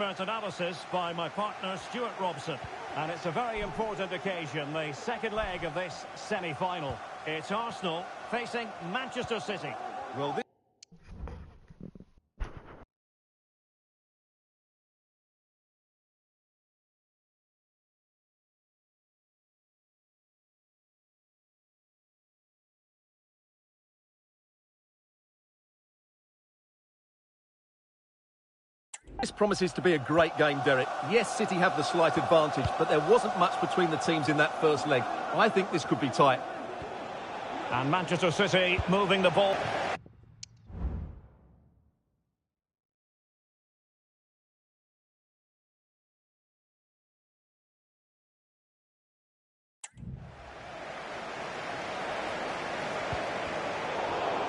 Expert analysis by my partner Stuart Robson, and it's a very important occasion, the second leg of this semi-final. It's Arsenal facing Manchester City. Well, this promises to be a great game, Derek. Yes, City have the slight advantage, but there wasn't much between the teams in that first leg. I think this could be tight. And Manchester City moving the ball.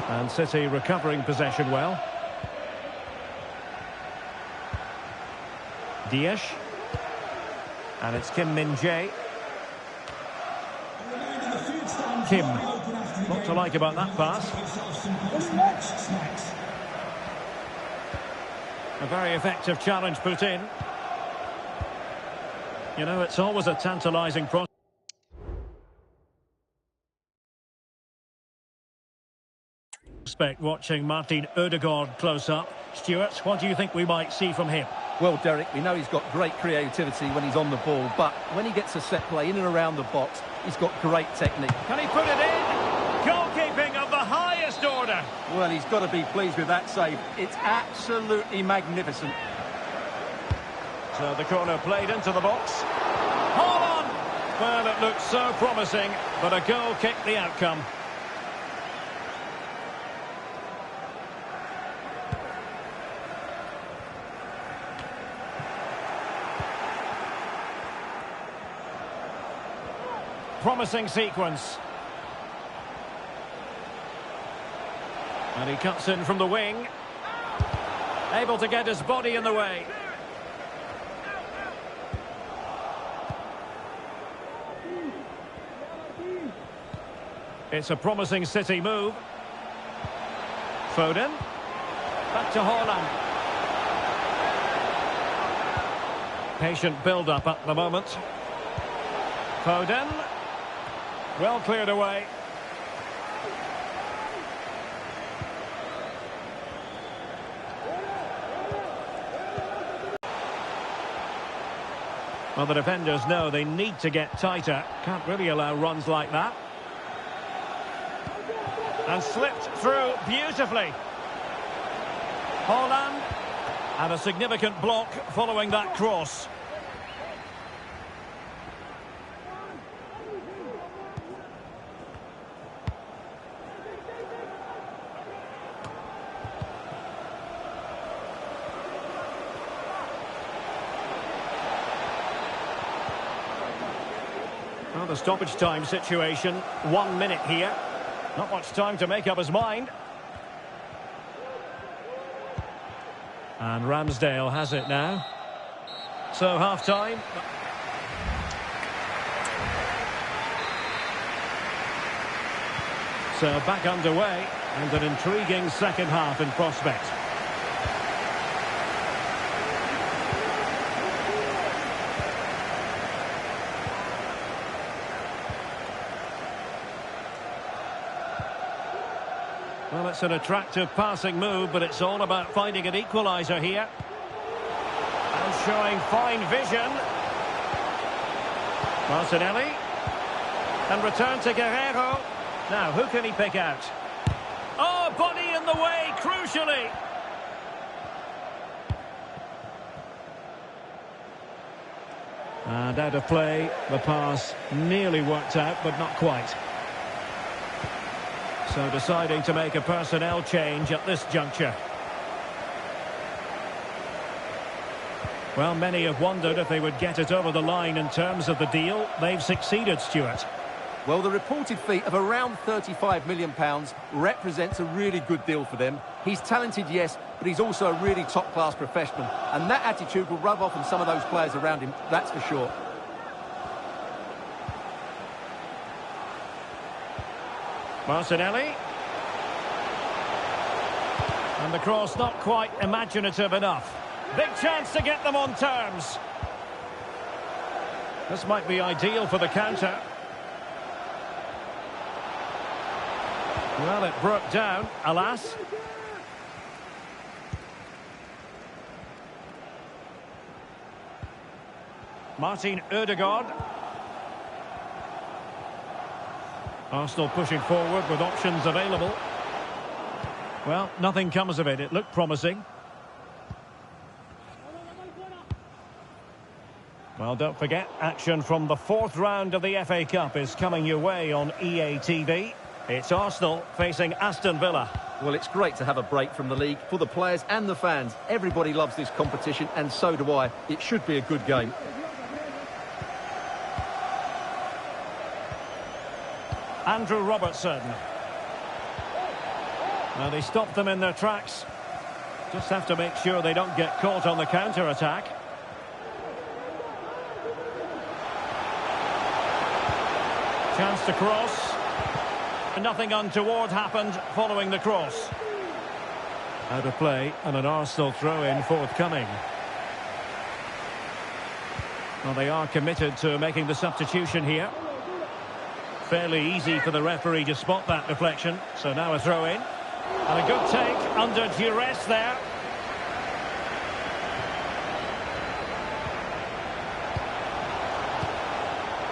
And City recovering possession well. Diaz. And it's Kim Min-jae. Kim. What to like about that pass? A very effective challenge put in. You know, it's always a tantalising process. Watching Martin Ødegaard close up. Stuart, what do you think we might see from him? Well, Derek, we know he's got great creativity when he's on the ball, but when he gets a set play in and around the box, he's got great technique. Can he put it in? Goalkeeping of the highest order. Well, he's got to be pleased with that save. It's absolutely magnificent. So the corner played into the box. Hold on! Well, it looked so promising, but a goal kicked the outcome. Promising sequence. And he cuts in from the wing. Able to get his body in the way. It's a promising City move. Foden. Back to Haaland. Patient build-up at the moment. Foden. Well cleared away. Well, the defenders know they need to get tighter. Can't really allow runs like that. And slipped through beautifully. Haaland. And a significant block following that cross. Well, the stoppage time situation, 1 minute here. Not much time to make up his mind. And Ramsdale has it now. So half-time. So back underway, and an intriguing second half in prospect. Well, it's an attractive passing move, but it's all about finding an equaliser here. And showing fine vision. Martinelli. And return to Guerreiro. Now, who can he pick out? Oh, body in the way, crucially. And out of play, the pass nearly worked out, but not quite. So deciding to make a personnel change at this juncture. Well, many have wondered if they would get it over the line in terms of the deal. They've succeeded, Stuart. Well, the reported fee of around £35 million represents a really good deal for them. He's talented, yes, but he's also a really top-class professional. And that attitude will rub off on some of those players around him, that's for sure. Martinelli. And the cross not quite imaginative enough. Big chance to get them on terms. This might be ideal for the counter. Well, it broke down, alas. Martin Ødegaard. Arsenal pushing forward with options available. Well, nothing comes of it. It looked promising. Well, don't forget, action from the fourth round of the FA Cup is coming your way on EA TV. It's Arsenal facing Aston Villa. Well, it's great to have a break from the league for the players and the fans. Everybody loves this competition, and so do I. It should be a good game. Andrew Robertson. Well, they stopped them in their tracks. Just have to make sure they don't get caught on the counter-attack. Chance to cross. Nothing untoward happened following the cross. Out of play and an Arsenal throw-in forthcoming. Well, they are committed to making the substitution here. Fairly easy for the referee to spot that deflection. So now a throw-in. And a good take under duress there.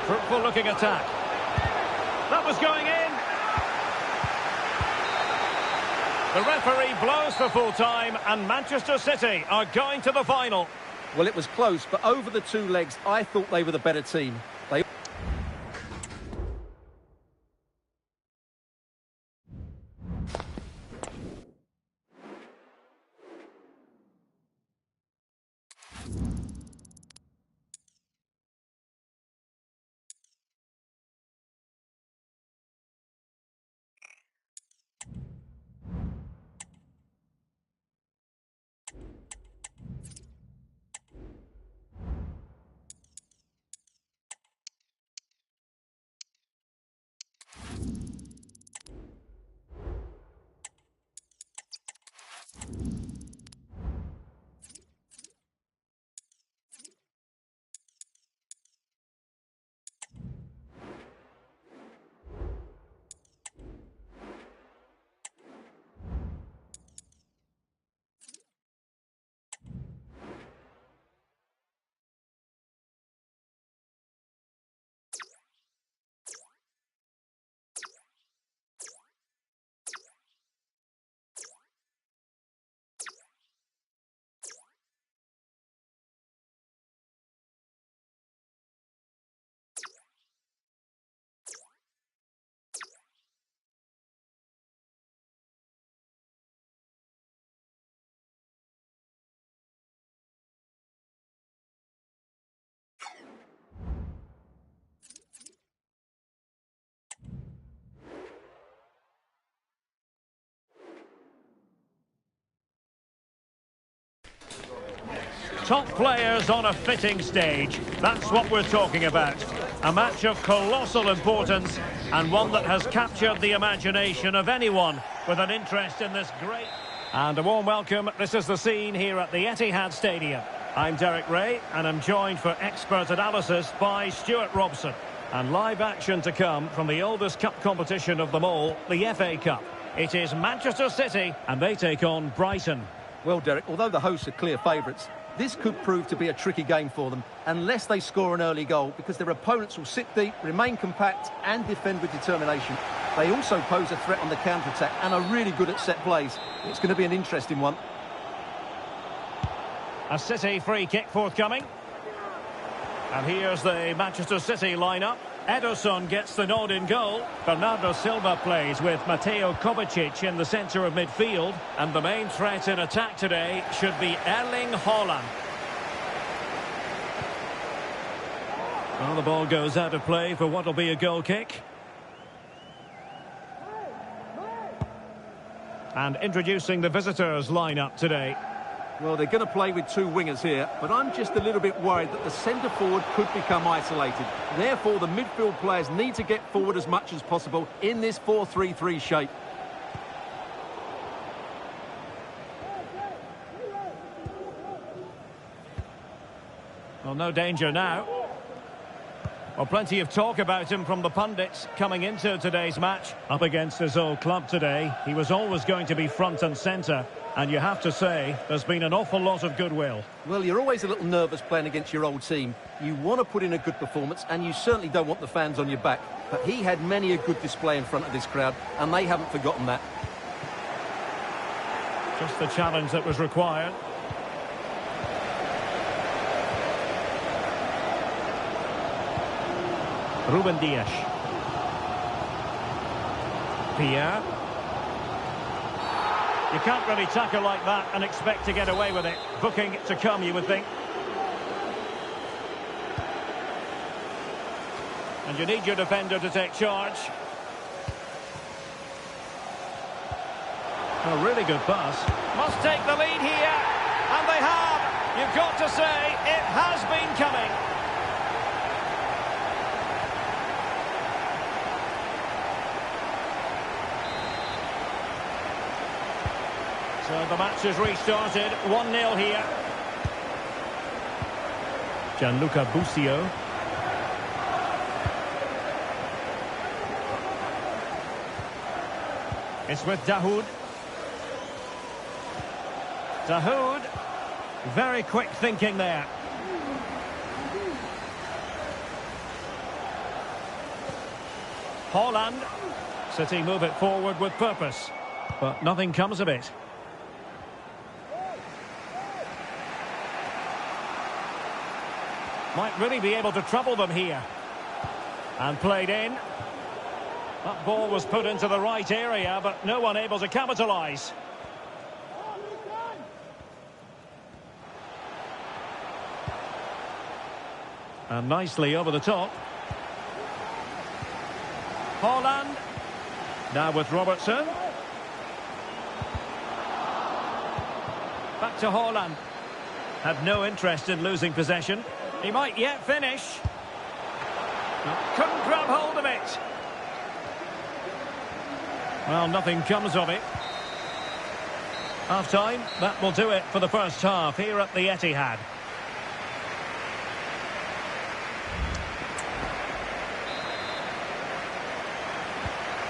Fruitful looking attack. That was going in. The referee blows for full time and Manchester City are going to the final. Well, it was close, but over the two legs, I thought they were the better team. They... Top players on a fitting stage. That's what we're talking about. A match of colossal importance and one that has captured the imagination of anyone with an interest in this great... And a warm welcome. This is the scene here at the Etihad Stadium. I'm Derek Ray and I'm joined for expert analysis by Stuart Robson. And live action to come from the oldest cup competition of them all, the FA Cup. It is Manchester City and they take on Brighton. Well, Derek, although the hosts are clear favourites, this could prove to be a tricky game for them unless they score an early goal because their opponents will sit deep, remain compact and defend with determination. They also pose a threat on the counter-attack and are really good at set plays. It's going to be an interesting one. A City free kick forthcoming. And here's the Manchester City lineup. Ederson gets the nod in goal. Bernardo Silva plays with Mateo Kovacic in the centre of midfield. And the main threat in attack today should be Erling Haaland. Well, the ball goes out of play for what will be a goal kick. And introducing the visitors lineup today. Well, they're going to play with two wingers here, but I'm just a little bit worried that the centre-forward could become isolated. Therefore, the midfield players need to get forward as much as possible in this 4-3-3 shape. Well, no danger now. Well, plenty of talk about him from the pundits coming into today's match. Up against his old club today, he was always going to be front and centre. And you have to say, there's been an awful lot of goodwill. Well, you're always a little nervous playing against your old team. You want to put in a good performance, and you certainly don't want the fans on your back. But he had many a good display in front of this crowd, and they haven't forgotten that. Just the challenge that was required. Ruben Dias. Pierre. You can't really tackle like that and expect to get away with it. Booking to come, you would think. And you need your defender to take charge. A really good pass. Must take the lead here. And they have. You've got to say, it has been coming. So the match has restarted, 1-0 here. Gianluca Busio. It's with Dahoud. Dahoud. Very quick thinking there. Haaland. City move it forward with purpose. But nothing comes of it. Might really be able to trouble them here. And played in. That ball was put into the right area, but no one able to capitalise. And nicely over the top. Haaland. Now with Robertson. Back to Haaland. Had no interest in losing possession. He might yet finish. Couldn't grab hold of it. Well, nothing comes of it. Half-time, that will do it for the first half here at the Etihad.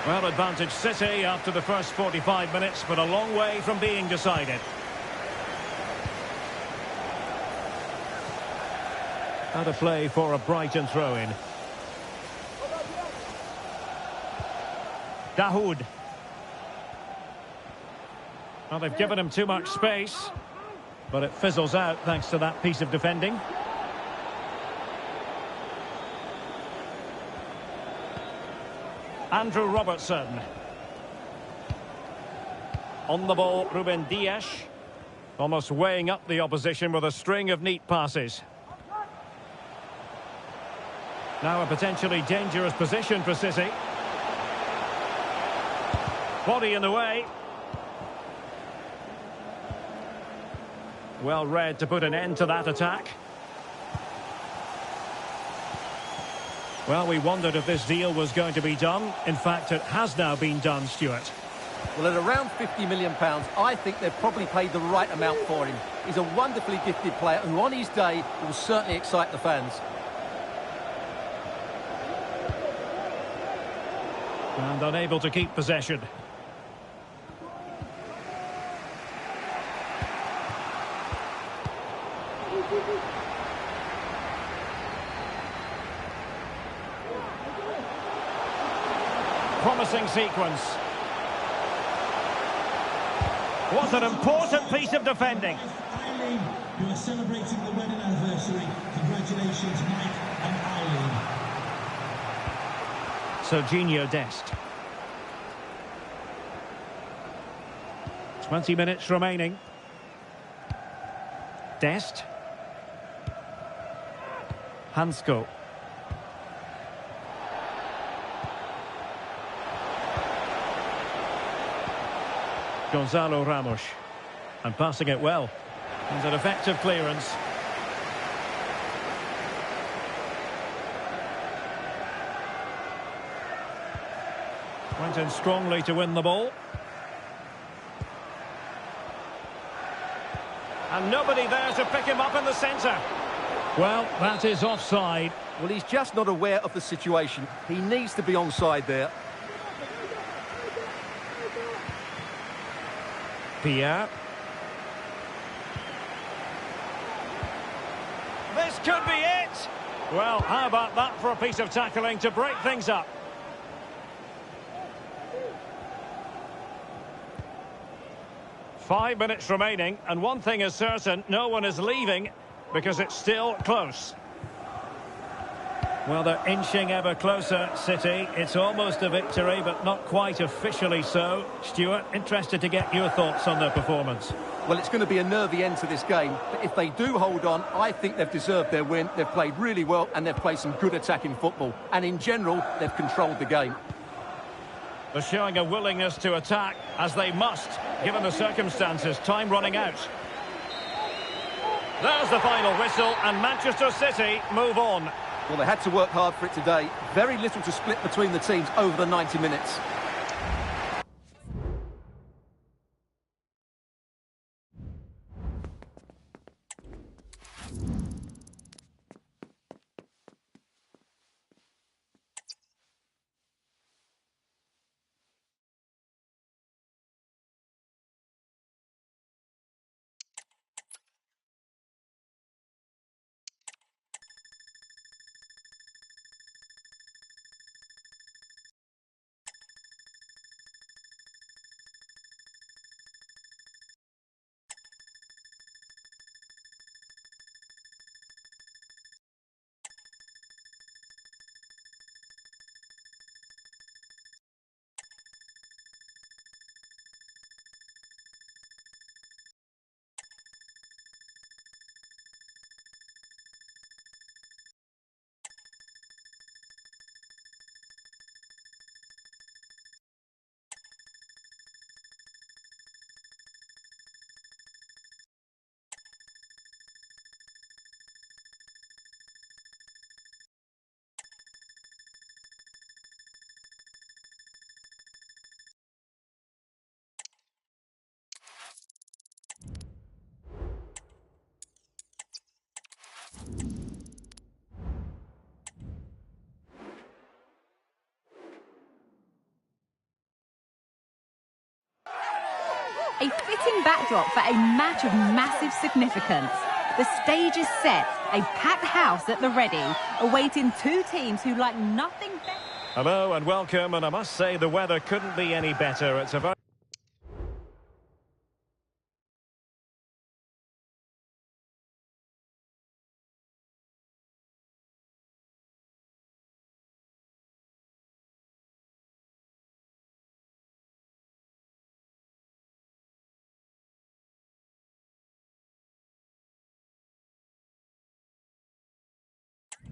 Well, advantage City after the first 45 minutes, but a long way from being decided. Out of play for a Brighton throw-in. Dahoud. Well, they've given him too much space, but it fizzles out thanks to that piece of defending. Andrew Robertson. On the ball, Ruben Dias. Almost weighing up the opposition with a string of neat passes. Now a potentially dangerous position for City. Body in the way. Well read to put an end to that attack. Well, we wondered if this deal was going to be done. In fact, it has now been done, Stuart. Well, at around £50 million, I think they've probably paid the right amount for him. He's a wonderfully gifted player who, on his day, will certainly excite the fans. And unable to keep possession. Promising sequence. What an important piece of defending. Eileen, who are celebrating the wedding anniversary. Congratulations, Mike and Eileen. Serginho Dest. 20 minutes remaining. Dest. Hansko. Gonzalo Ramos. And passing it well. And an effective clearance. Went in strongly to win the ball. And nobody there to pick him up in the centre. Well, that is offside. Well, he's just not aware of the situation. He needs to be onside there. Pierre. This could be it! Well, how about that for a piece of tackling to break things up? Five minutes remaining, and one thing is certain, no one is leaving because it's still close. Well, they're inching ever closer, City. It's almost a victory, but not quite officially so. Stuart, interested to get your thoughts on their performance. Well, it's going to be a nervy end to this game, but if they do hold on, I think they've deserved their win. They've played really well, and they've played some good attacking football. And in general, they've controlled the game. They're showing a willingness to attack, as they must, given the circumstances. Time running out. There's the final whistle, and Manchester City move on. Well, they had to work hard for it today. Very little to split between the teams over the 90 minutes. A fitting backdrop for a match of massive significance. The stage is set, a packed house at the ready, awaiting two teams who like nothing better. Hello and welcome, and I must say the weather couldn't be any better. It's a very...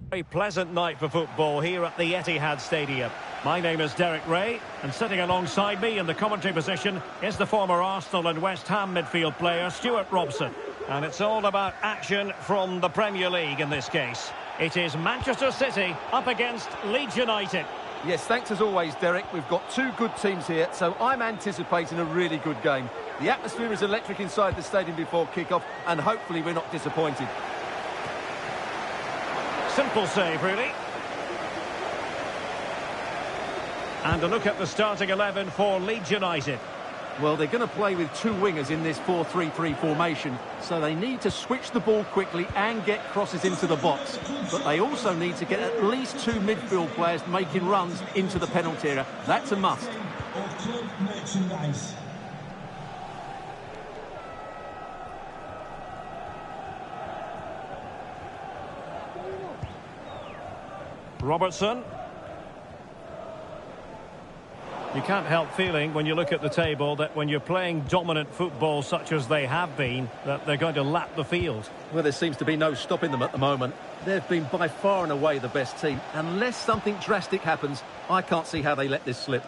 very pleasant night for football here at the Etihad Stadium. My name is Derek Ray, and sitting alongside me in the commentary position is the former Arsenal and West Ham midfield player Stuart Robson. And it's all about action from the Premier League in this case. It is Manchester City up against Leeds United. Yes, thanks as always, Derek. We've got two good teams here, so I'm anticipating a really good game. The atmosphere is electric inside the stadium before kick-off, and hopefully we're not disappointed. Simple save, really. And a look at the starting 11 for Leeds United. Well, they're going to play with two wingers in this 4-3-3 formation, so they need to switch the ball quickly and get crosses into the box. But they also need to get at least two midfield players making runs into the penalty area. That's a must. Club merchandise. Robertson. You can't help feeling when you look at the table that when you're playing dominant football such as they have been, that they're going to lap the field. Well, there seems to be no stopping them at the moment. They've been by far and away the best team. Unless something drastic happens, I can't see how they let this slip.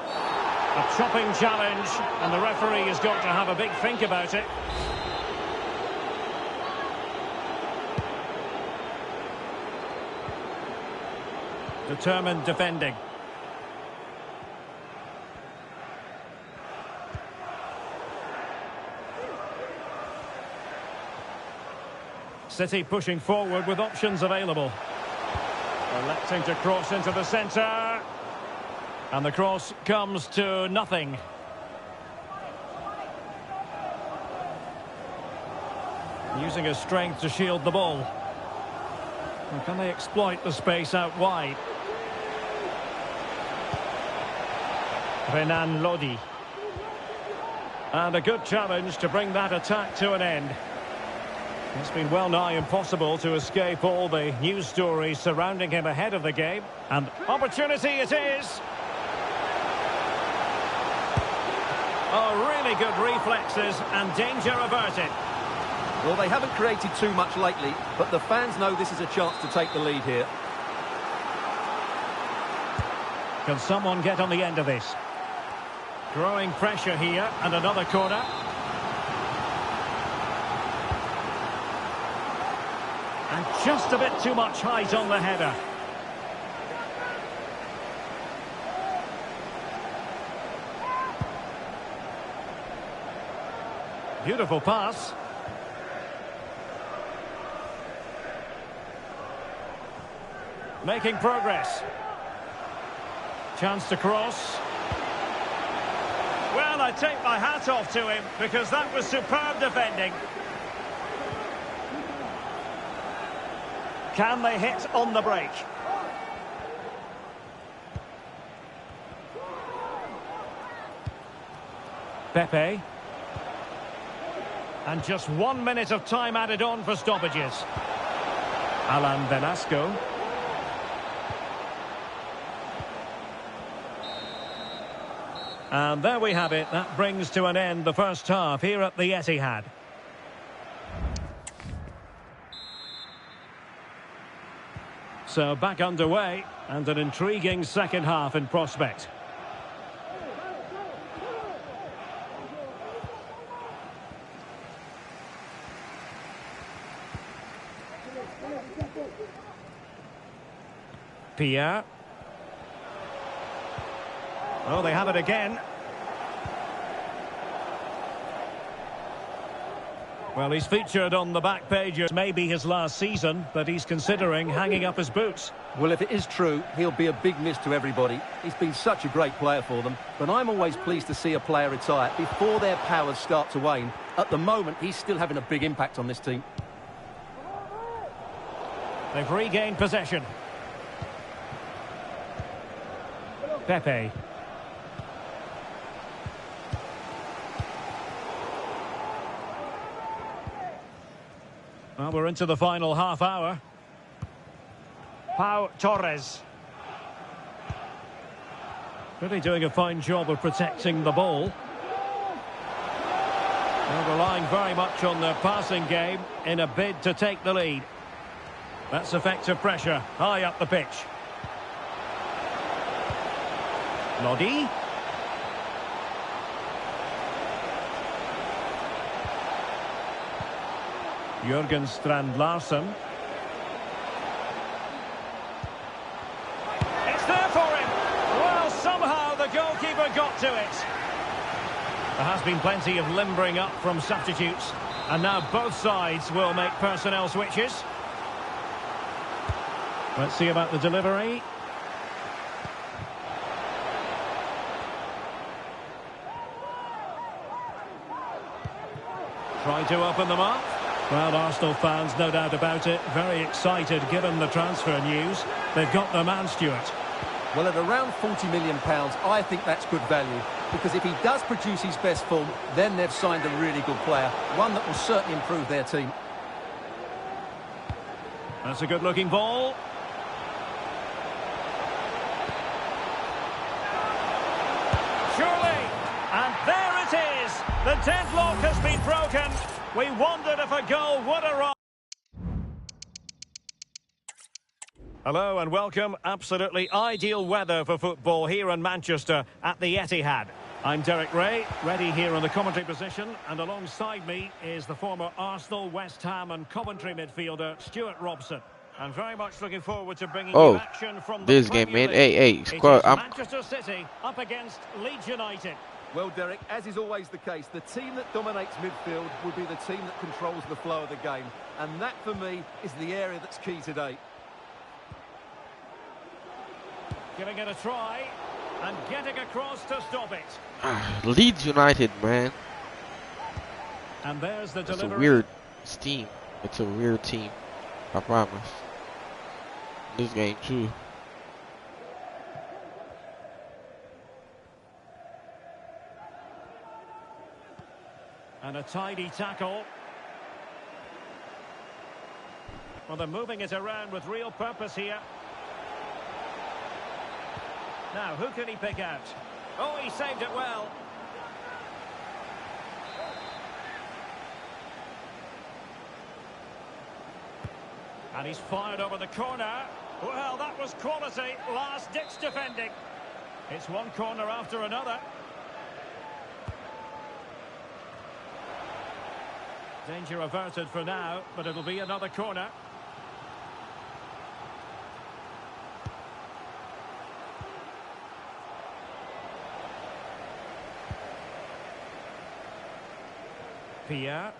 A chopping challenge, and the referee has got to have a big think about it. Determined defending. City pushing forward with options available. Electing to cross into the centre. And the cross comes to nothing. Using his strength to shield the ball. And can they exploit the space out wide? Renan Lodi. And a good challenge to bring that attack to an end. It's been well nigh impossible to escape all the news stories surrounding him ahead of the game. And opportunity it is. Oh, really good reflexes and danger averted. Well, they haven't created too much lately, but the fans know this is a chance to take the lead here. Can someone get on the end of this? Growing pressure here, and another corner. And just a bit too much height on the header. Beautiful pass. Making progress. Chance to cross. Well, I take my hat off to him because that was superb defending. Can they hit on the break? Pepe. And just 1 minute of time added on for stoppages. Alan Velasco. And there we have it. That brings to an end the first half here at the Etihad. So back underway, and an intriguing second half in prospect. Pierre. Oh, they have it again. Well, he's featured on the back pages, maybe his last season, but he's considering hanging up his boots. Well, if it is true, he'll be a big miss to everybody. He's been such a great player for them, but I'm always pleased to see a player retire before their powers start to wane. At the moment, he's still having a big impact on this team. They've regained possession. Pepe. Well, we're into the final half hour. Pau Torres. Really doing a fine job of protecting the ball. They're relying very much on their passing game in a bid to take the lead. That's effective pressure high up the pitch. Lodi. Jürgen Strand Larsen. It's there for him. Well, somehow the goalkeeper got to it. There has been plenty of limbering up from substitutes. And now both sides will make personnel switches. Let's see about the delivery. Try to open them up. Well, Arsenal fans, no doubt about it, very excited given the transfer news. They've got their man, Stuart. Well, at around £40 million, I think that's good value. Because if he does produce his best form, then they've signed a really good player. One that will certainly improve their team. That's a good-looking ball. Surely! And there it is! The deadlock has been broken. We wondered if a goal would arrive. Hello and welcome. Absolutely ideal weather for football here in Manchester at the Etihad. I'm Derek Ray, ready here in the commentary position, and alongside me is the former Arsenal, West Ham and Coventry midfielder Stuart Robson. And very much looking forward to bringing you action from the this game, man. Hey, squad. Manchester City up against Leeds United. Well, Derek, as is always the case, the team that dominates midfield will be the team that controls the flow of the game. And that, for me, is the area that's key today. Giving it a try and getting across to stop it. Leeds United, man. And there's the It's a delivery. weird team. It's a weird team. I promise. This game too. And a tidy tackle. Well, they're moving it around with real purpose here. Now, who can he pick out? Oh, he saved it well. And he's fired over the corner. Well, that was quality. Last-ditch defending. It's one corner after another. Danger averted for now, but it'll be another corner. Pierre.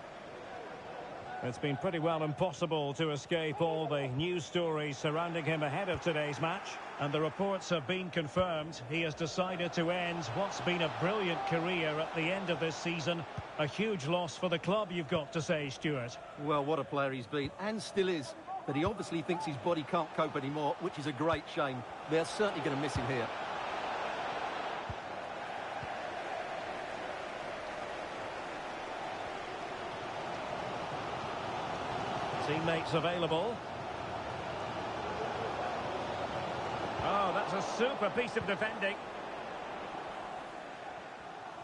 It's been pretty well impossible to escape all the news stories surrounding him ahead of today's match. And the reports have been confirmed. He has decided to end what's been a brilliant career at the end of this season. A huge loss for the club, you've got to say, Stuart. Well, what a player he's been, and still is. But he obviously thinks his body can't cope anymore, which is a great shame. They're certainly going to miss him here. Teammates available. Oh, that's a super piece of defending.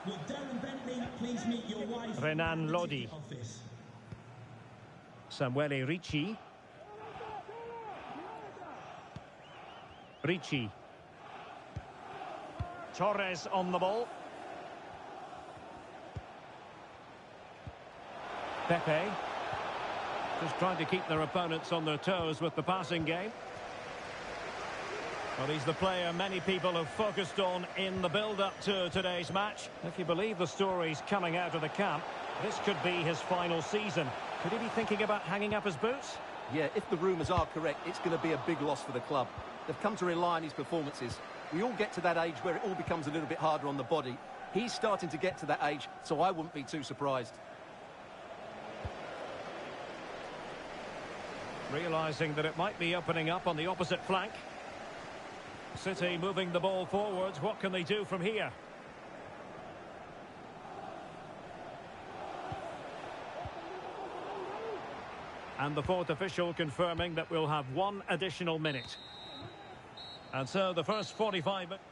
Will Darren Bentley please meet your wife? Renan Lodi. Samuele Ricci. Ricci. Torres on the ball. Pepe. Just trying to keep their opponents on their toes with the passing game. Well, he's the player many people have focused on in the build-up to today's match. If you believe the stories coming out of the camp, this could be his final season. Could he be thinking about hanging up his boots? Yeah, if the rumours are correct, it's going to be a big loss for the club. They've come to rely on his performances. We all get to that age where it all becomes a little bit harder on the body. He's starting to get to that age, so I wouldn't be too surprised. Realising that it might be opening up on the opposite flank. City moving the ball forwards. What can they do from here? And the fourth official confirming that we'll have one additional minute. And so the first 45 minutes.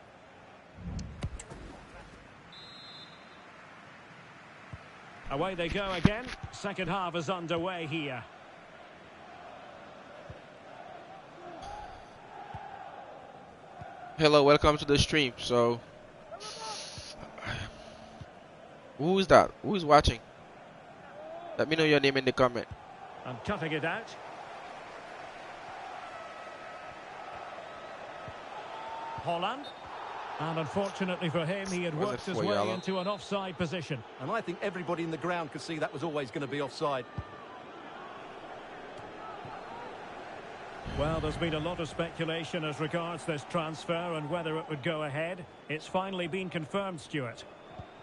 Away they go again. Second half is underway here. Hello, welcome to the stream. So, who is that? Who is watching? Let me know your name in the comment. And cutting it out. Holland. And unfortunately for him, he had worked his way into an offside position. And I think everybody in the ground could see that was always going to be offside. Well, there's been a lot of speculation as regards this transfer and whether it would go ahead. It's finally been confirmed, Stuart.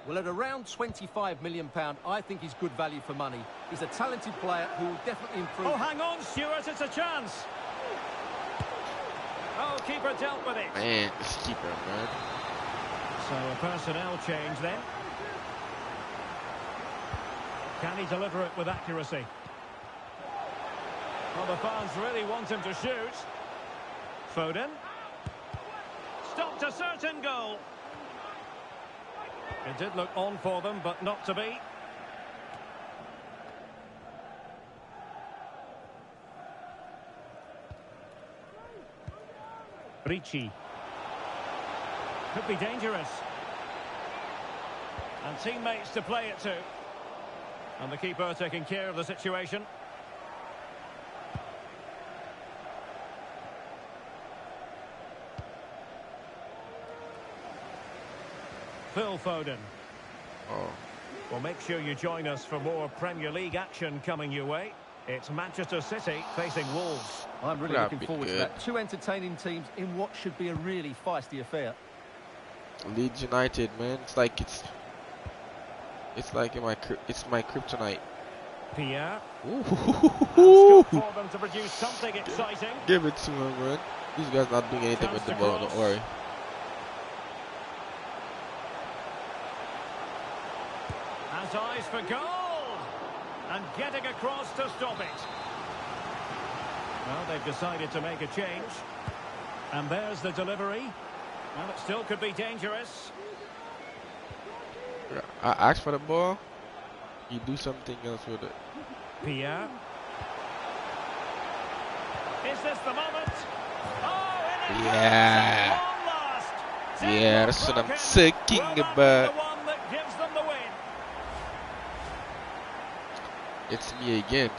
Well, at around £25 million, I think he's good value for money. He's a talented player who will definitely improve. Oh, hang on, Stuart, it's a chance. Oh, keeper dealt with it. Man, this keeper, man. So a personnel change then. Can he deliver it with accuracy? Well, the fans really want him to shoot. Foden. Stopped a certain goal. It did look on for them, but not to be. Ricci. Could be dangerous. And teammates to play it to. And the keeper taking care of the situation. Phil Foden. Oh. Well, make sure you join us for more Premier League action coming your way. It's Manchester City facing Wolves. I'm really That'd looking be forward to good. that. Two entertaining teams in what should be a really feisty affair. Leeds United, man. It's like it's my kryptonite. Pierre. Ooh. Scope for them to produce something exciting. Give it to him, man. These guys not doing anything with the ball. Don't worry. Has eyes for goal. And getting across to stop it. Well, they've decided to make a change. And there's the delivery. Well, it still could be dangerous. I asked for the ball. You do something else with it. Pierre. Is this the moment? Oh, and it Yeah. goes. Long last. Yeah, that's what I'm Broken. talking Well, that's about. the one that gives them the win. It's me again.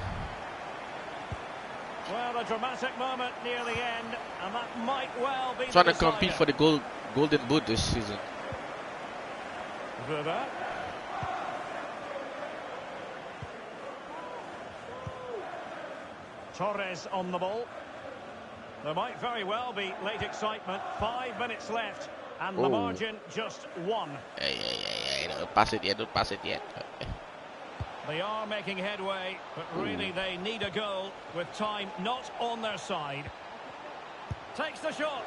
Well, a dramatic moment near the end, and that might well be Trying the to compete for decider. the golden boot this season. Weber. Torres on the ball. There might very well be late excitement. 5 minutes left, and the Oh. margin just one. Hey, don't pass it yet. They are making headway, but really they need a goal with time not on their side. Takes the shot.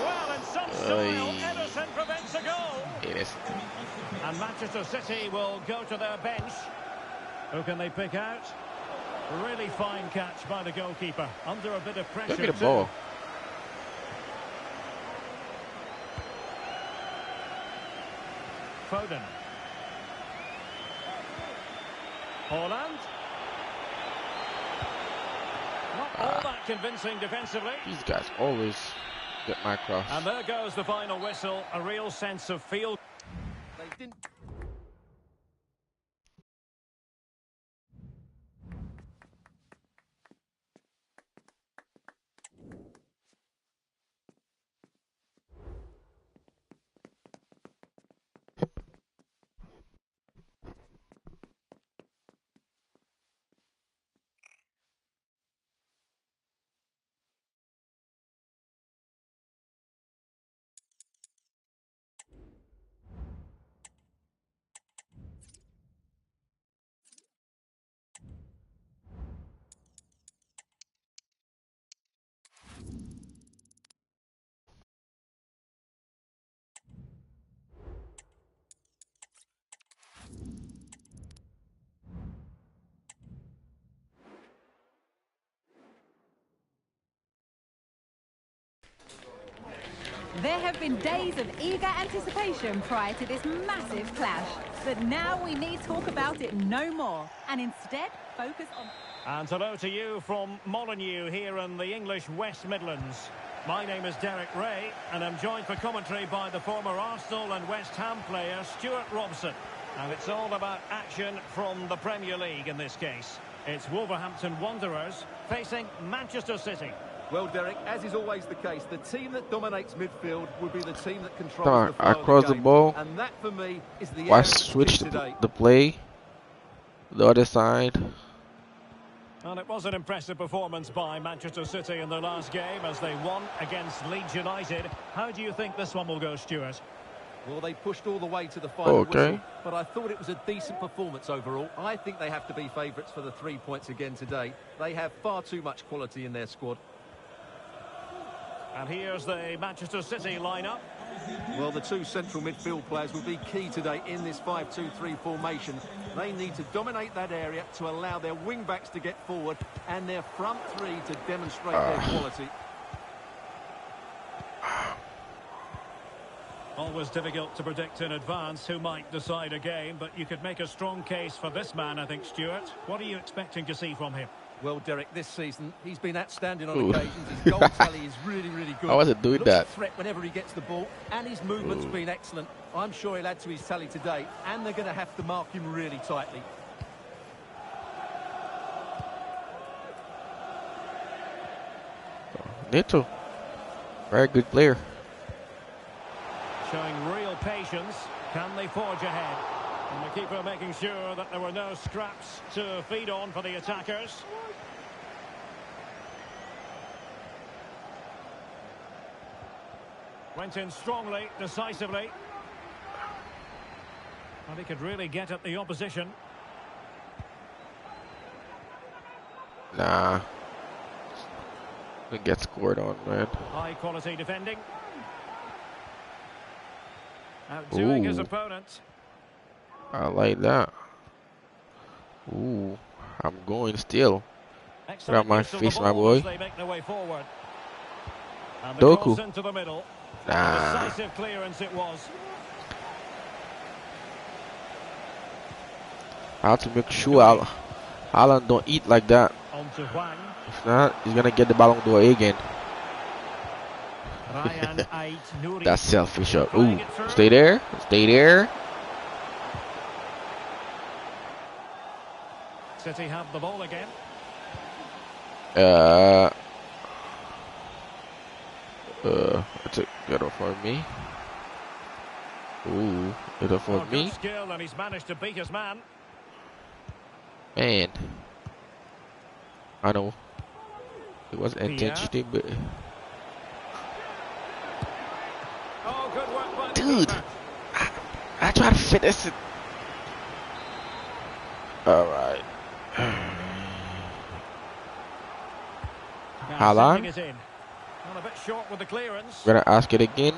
Well, in some style, Oy. Ederson prevents a goal. It is. And Manchester City will go to their bench. Who can they pick out? Really fine catch by the goalkeeper. Under a bit of pressure. Give me the too. ball. Foden. Haaland. Not all that convincing defensively. These guys always get my cross. And there goes the final whistle. A real sense of feel. They didn't. There have been days of eager anticipation prior to this massive clash, but now we need talk about it no more, and instead focus on... And hello to you from Molineux here in the English West Midlands. My name is Derek Ray, and I'm joined for commentary by the former Arsenal and West Ham player Stuart Robson. And it's all about action from the Premier League in this case. It's Wolverhampton Wanderers facing Manchester City. Well, Derek, as is always the case, the team that dominates midfield will be the team that controls Come on, the flow I of crossed the game. ball. And that, for me, is the Why area that's switch key today. the play? The other side. And it was an impressive performance by Manchester City in their last game as they won against Leeds United. How do you think this one will go, Stuart? Well, they pushed all the way to the final Okay. whistle, but I thought it was a decent performance overall. I think they have to be favourites for the 3 points again today. They have far too much quality in their squad. And here's the Manchester City lineup. Well, the two central midfield players will be key today in this 5-2-3 formation. They need to dominate that area to allow their wing-backs to get forward and their front three to demonstrate their quality. Always difficult to predict in advance who might decide a game, but you could make a strong case for this man, I think, Stuart. What are you expecting to see from him? Well, Derek, this season, he's been outstanding on Ooh. occasions. His goal tally is really, really good. How was it doing Looks that? a threat whenever he gets the ball, and his movement's been excellent. I'm sure he'll add to his tally today, and they're going to have to mark him really tightly. Neto. Very good player. Showing real patience. Can they forge ahead? And the keeper making sure that there were no scraps to feed on for the attackers. Went in strongly, decisively. And he could really get at the opposition. Nah. We get scored on, man. High quality defending. Outdoing his Ooh. opponent. I like that. Ooh, I'm going still. Get out my use of the face, my ball boy. as they make their way forward. And the Doku. cross into the middle. Nah. Decisive clearance it was. I have to make sure Alan don't eat like that. On to Hwang. If not, he's gonna get the Ballon d'Or again. Ryan Ait Nouri. That's selfish. Ooh, stay there. Stay there. City have the ball again. It's a good one for me. Ooh, good for Good me. skill, and he's managed to beat his man. Man, I know it was intentional, but Oh, good work by the dude, keeper. I try to finish it. All right. Now Haaland. sending it in. Well, a bit short with the clearance. We're gonna ask it again.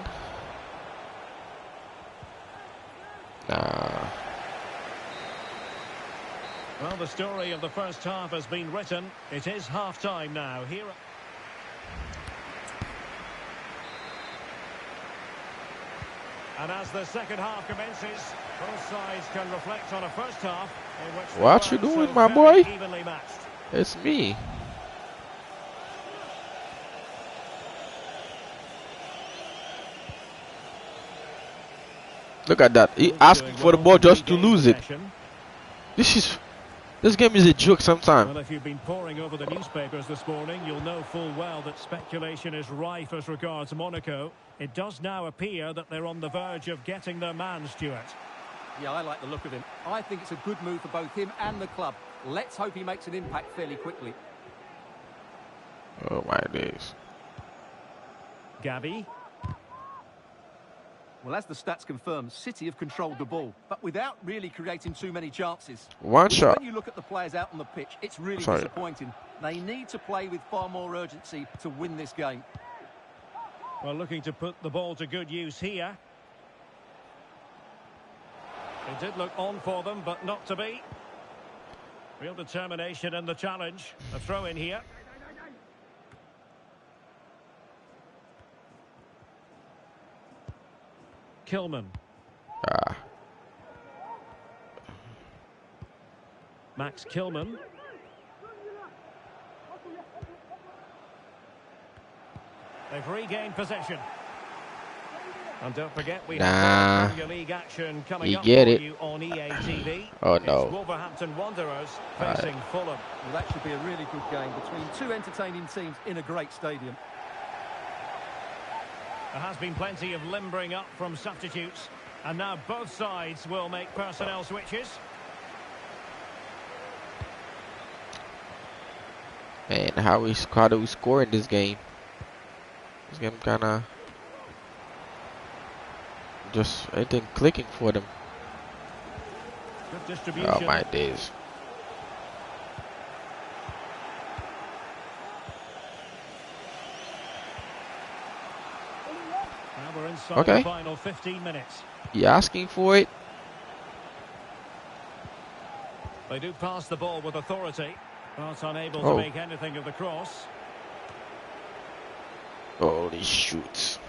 Nah. Well, the story of the first half has been written. It is half-time now. Here. And as the second half commences, both sides can reflect on a first half in which they What you were doing, so my very boy? evenly matched. It's me. Look at that. He asking for the ball just to lose it. This game is a joke sometimes. Well, if you've been poring over the newspapers this morning, you'll know full well that speculation is rife as regards Monaco. It does now appear that they're on the verge of getting their man, Stuart. Yeah, I like the look of him. I think it's a good move for both him and the club. Let's hope he makes an impact fairly quickly. Oh my days. Gavi. Well, as the stats confirm, City have controlled the ball, but without really creating too many chances. One shot. When you look at the players out on the pitch, it's really Sorry. disappointing. They need to play with far more urgency to win this game. Well, looking to put the ball to good use here. It did look on for them, but not to be. Real determination in the challenge. A throw in here. Kilman. Ah. Max Kilman. They've regained possession. And don't forget, we have Premier League action coming up for you on EA TV. Oh It's no. Wolverhampton Wanderers facing Fulham. Well, that should be a really good game between two entertaining teams in a great stadium. There has been plenty of limbering up from substitutes. And now both sides will make personnel switches. Man, how do we score in this game? This game kinda just anything clicking for them. Good distribution. Oh my days. Now we're inside Okay. the final 15 minutes. You asking for it? They do pass the ball with authority, but unable Oh. to make anything of the cross. Holy shoots.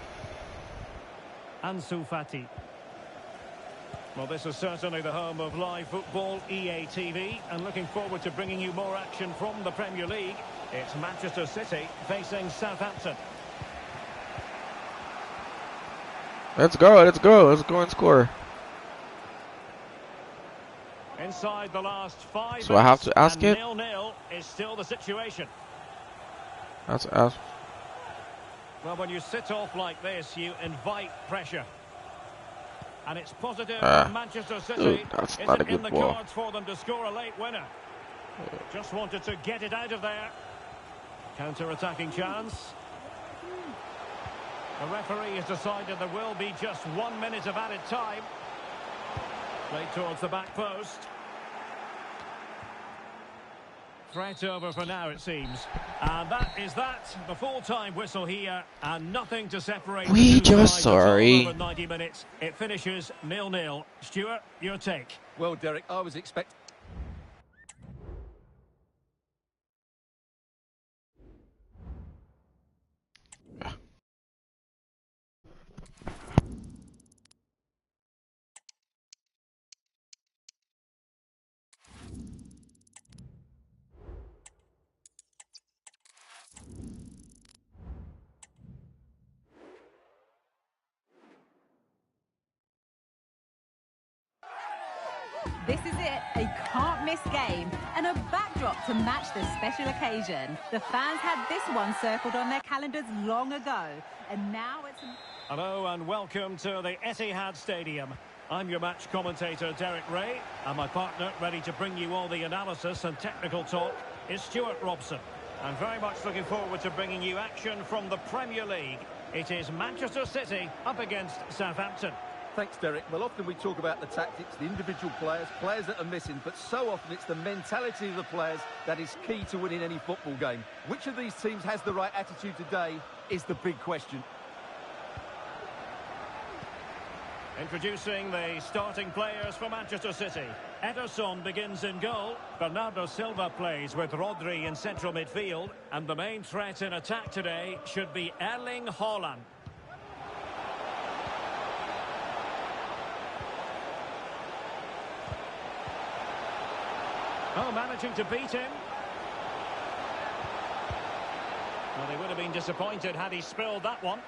Ansu Fati. Well, this is certainly the home of live football, EA TV, and looking forward to bringing you more action from the Premier League. It's Manchester City facing Southampton. Let's go, let's go, let's go and score. Inside the last 5 So I have to ask and it? 0-0 is still the situation. That's Well, when you sit off like this, you invite pressure. And it's positive for Manchester City. That's Is not a it in good the ball. cards for them to score a late winner? Just wanted to get it out of there. Counter-attacking chance. The referee has decided there will be just 1 minute of added time. Played towards the back post. Threat over for now, it seems. And that is that. The full-time whistle here, and nothing to separate the We two just sides at all sorry. over 90 minutes. It finishes 0-0. Stuart, your take. Well, Derek, I was expecting... This is it, a can't-miss game and a backdrop to match the special occasion. The fans had this one circled on their calendars long ago, and now it's... Hello and welcome to the Etihad Stadium. I'm your match commentator, Derek Ray, and my partner, ready to bring you all the analysis and technical talk, is Stuart Robson. I'm very much looking forward to bringing you action from the Premier League. It is Manchester City up against Southampton. Thanks, Derek. Well, often we talk about the tactics, the individual players that are missing, but so often it's the mentality of the players that is key to winning any football game. Which of these teams has the right attitude today is the big question. Introducing the starting players for Manchester City. Ederson begins in goal. Bernardo Silva plays with Rodri in central midfield. And the main threat in attack today should be Erling Haaland. Oh, managing to beat him. Well, he would have been disappointed had he spilled that one.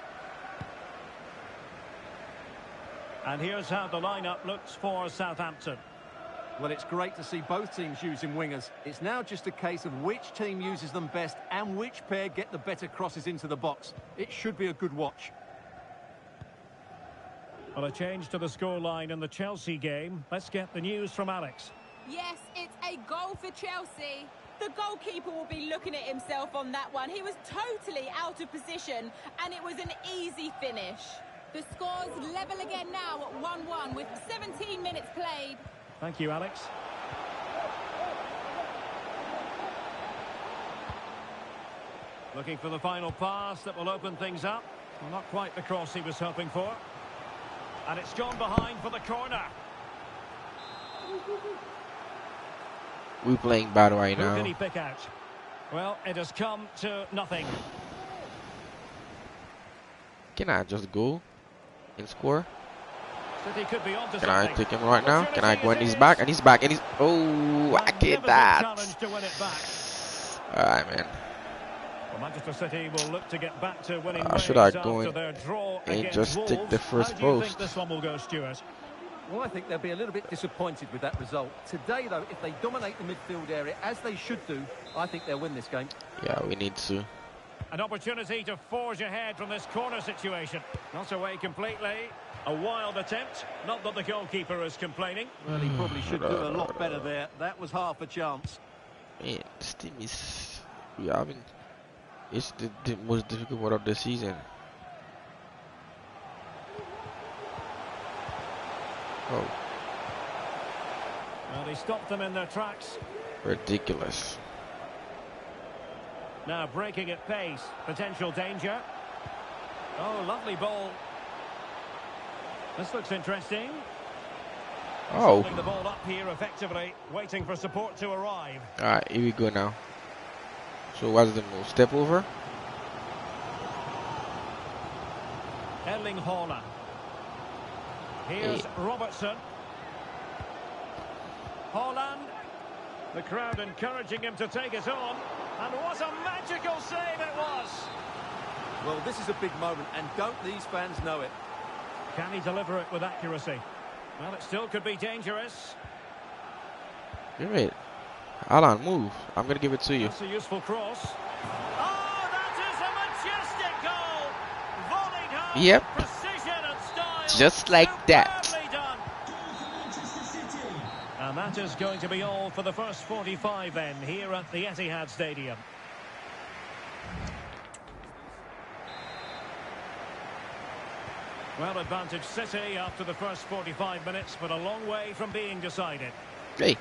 And here's how the lineup looks for Southampton. Well, it's great to see both teams using wingers. It's now just a case of which team uses them best and which pair get the better crosses into the box. It should be a good watch. Well, a change to the scoreline in the Chelsea game. Let's get the news from Alex. Yes, it's a goal for Chelsea. The goalkeeper will be looking at himself on that one. He was totally out of position, and it was an easy finish. The score's level again now at 1-1 with 17 minutes played. Thank you, Alex. Looking for the final pass that will open things up. Well, not quite the cross he was hoping for. And it's gone behind for the corner. We're playing bad right Who now. can he pick out? Well, it has come to nothing. Can I just go and score? City could be onto Can I something. take him right now? Can I go and he's back? And he's back. And he's... Oh, I get Magnificent that. challenge to win it back. Alright, man. Well, Manchester City will look to get back to winning Should ways I go after in their draw and against just Wolves. stick the first How do you post? think this one will go, Stuart? Well, I think they'll be a little bit disappointed with that result. Today, though, if they dominate the midfield area, as they should do, I think they'll win this game. Yeah, we need to. An opportunity to forge ahead from this corner situation. Not away completely. A wild attempt. Not that the goalkeeper is complaining. Well, he probably should do a lot better there. That was half a chance. Man, this team is... We haven't... It's the most difficult one of the season. Oh, Well, he stopped them in their tracks. ridiculous. Now breaking at pace. Potential danger. Oh, lovely ball. This looks interesting. Oh. Holding the ball up here effectively. Waiting for support to arrive. Alright, here we go now. So what's the move? Step over? Erling Haaland. Here's Robertson. Haaland. The crowd encouraging him to take it on. And what a magical save it was! Well, this is a big moment, and don't these fans know it? Can he deliver it with accuracy? Well, it still could be dangerous. Give it. Alan, move. I'm going to give it to you. That's a useful cross. Oh, that is a majestic goal! Volleyed home. Yep. Precision and style. Just like that. Superbly And that is going to be all for the first 45 then, here at the Etihad Stadium. Well, advantage City after the first 45 minutes, but a long way from being decided. Hey.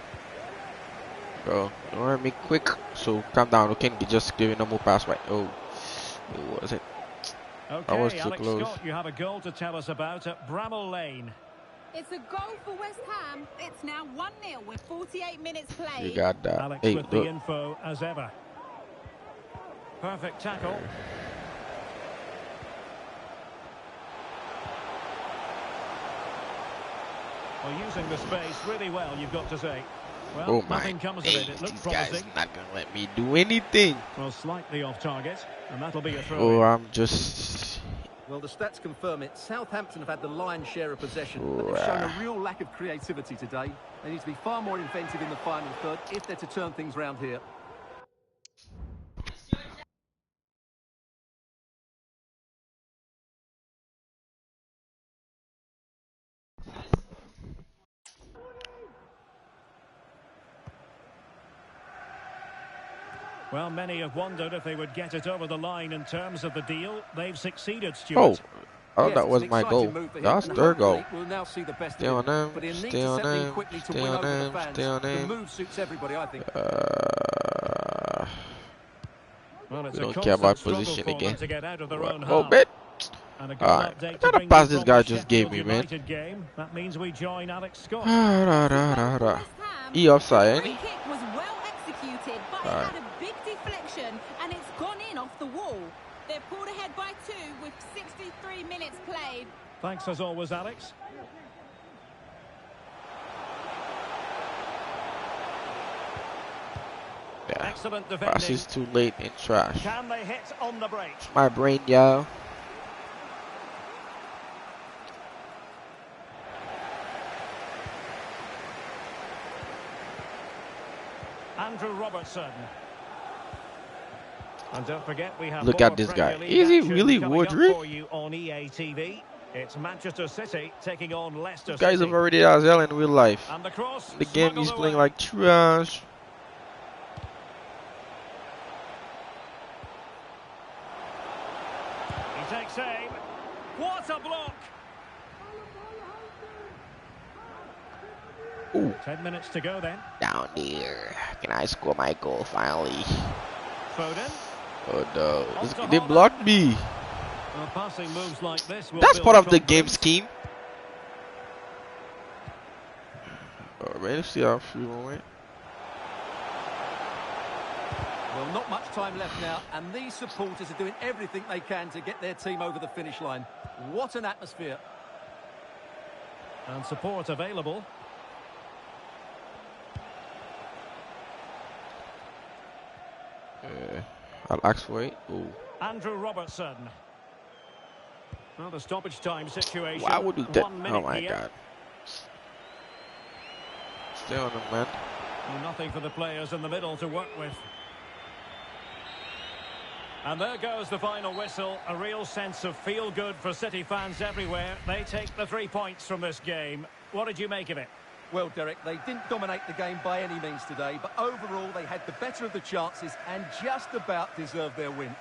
Bro, don't hurt me quick. So, calm down. Okay, just giving a more pass right. Oh. What was it? Okay, I was too Alex close. Scott, you have a goal to tell us about at Bramall Lane. It's a goal for West Ham. It's now 1-0 with 48 minutes played. You got that. Alex Hey, with the look. info as ever. Perfect tackle. Well, using the space really well, you've got to say. Well, Oh my nothing comes of it. It days, looked these guys promising. not gonna let me do anything. Well, slightly off target, and that'll be a throw. Oh, I'm just... Well, the stats confirm it. Southampton have had the lion's share of possession, but they've shown a real lack of creativity today. They need to be far more inventive in the final third if they're to turn things round here. Well, many have wondered if they would get it over the line in terms of the deal. They've succeeded, Oh, Stuart. oh, Yes, that it's was an my exciting goal. move for him, That's and their goal. hopefully we'll now see the best Stay of on him. them, But he'll need stay to on settle in them, quickly to stay win on over the them, fans. stay on The them. move suits everybody, I think. Well, it's We a don't care about constant position struggle for them again. to get out of their own Oh, half. bit. And a good Alright, update I to gotta bring pass you this from guy the just gave Sheffield me, man. United game. That means we join Alex Scott. He offside, ain't The he? free kick was well executed, but Alright. it had a big deflection, and it's gone in off the wall. They're pulled ahead by 2 with 63 minutes played. Thanks as always, Alex. Yeah. Excellent Pass defending. is too late and trash. Can they hit on the break? My brain, yo. Andrew Robertson. And don't forget, we have Look more at this Premier guy. League Is he action really coming up Woodry? for you on EA TV. It's Manchester City taking on Leicester These guys City. have already as hell in real life. And the cross. The game smuggled he's playing away. like trash. He takes aim. What a block! Ooh, 10 minutes to go then. down there. Can I score my goal finally? Foden. Oh no, they blocked me. Well, passing moves like this will That's build part of the game confidence. scheme. Oh man, let's see how free one went. Well, not much time left now, and these supporters are doing everything they can to get their team over the finish line. What an atmosphere. And support available. I'll ask for it. Ooh. Andrew Robertson. Well, the stoppage time situation. Why would you that? 1 minute Oh my here. god. Stay on them, man. Well, nothing for the players in the middle to work with. And there goes the final whistle. A real sense of feel-good for City fans everywhere. They take the 3 points from this game. What did you make of it? Well, Derek, they didn't dominate the game by any means today, but overall they had the better of the chances and just about deserved their win.